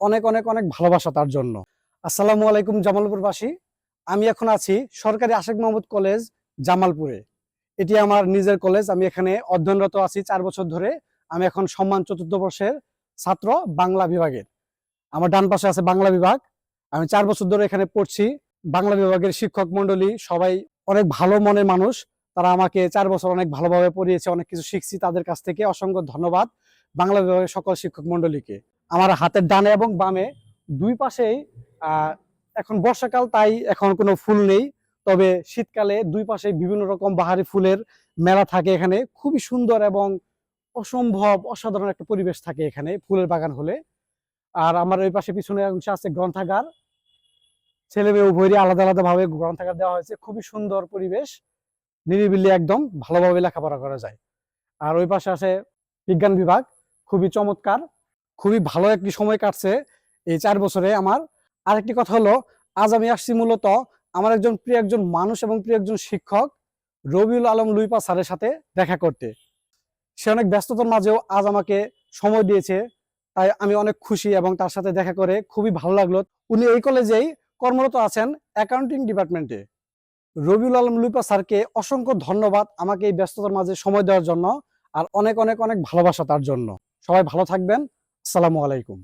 অনেক অনেক অনেক ভালোবাসা তার জন্য। আসসালামু আলাইকুম জামালপুরবাসী। আমি এখন আছি সরকারি আশেক মাহমুদ কলেজ জামালপুরে। এটি আমার নিজের কলেজ। আমি এখানে অধ্যয়নরত আছি 4 বছর ধরে। আমি এখন সম্মান চতুর্থ বর্ষের ছাত্র বাংলা বিভাগের। আমার ডান পাশে আছে বাংলা বিভাগ। আমি 4 বছর ধরে এখানে পড়ছি। বাংলা বিভাগের শিক্ষক মন্ডলী সবাই অনেক ভালো মনের মানুষ। তারা আমাকে 4 বছর অনেক ভালোভাবে পড়িয়েছে, অনেক কিছু শিখছি তাদের কাছ থেকে। অসংখ্য ধন্যবাদ বাংলা বিভাগের সকল শিক্ষক মন্ডলীকে। আমার হাতের ডানে এবং বামে দুই পাশেই এখন বর্ষাকাল, তাই এখন কোনো ফুল নেই, তবে শীতকালে দুই পাশে বিভিন্ন রকম বাহারি ফুলের মেলা থাকে। এখানে খুবই সুন্দর এবং অসম্ভব অসাধারণ একটা পরিবেশ থাকে এখানে ফুলের বাগান হলে। আর আমার ওই পাশে পিছনে অংশে আছে গ্রন্থাগার। ছেলে মেয়ে উভয়েরই আলাদা আলাদা ভাবে গ্রন্থাগার দেওয়া হয়েছে। খুবই সুন্দর পরিবেশ, নিরিবিলি, একদম ভালোভাবে লেখাপড়া করা যায়। আর ওই পাশে আছে বিজ্ঞান বিভাগ। খুবই চমৎকার, খুবই ভালো একটি সময় কাটছে এই 4 বছরে আমার। আরেকটি কথা হলো, আজ আমি আসছি মূলত আমার প্রিয় একজন মানুষ এবং প্রিয় একজন শিক্ষক রবিউল আলম লুইপা স্যারের সাথে দেখা করতে। সে অনেক ব্যস্ততার মাঝেও আজ আমাকে সময় দিয়েছে, তাই আমি অনেক খুশি এবং তার সাথে দেখা করে খুবই ভালো লাগলো। উনি এই কলেজেই কর্মরত আছেন অ্যাকাউন্টিং ডিপার্টমেন্টে। রবিউল আলম লুইপা স্যারকে অসংখ্য ধন্যবাদ আমাকে এই ব্যস্ততার মাঝে সময় দেওয়ার জন্য, আর অনেক অনেক অনেক ভালোবাসা তার জন্য। সবাই ভালো থাকবেন। আসসালামু আলাইকুম।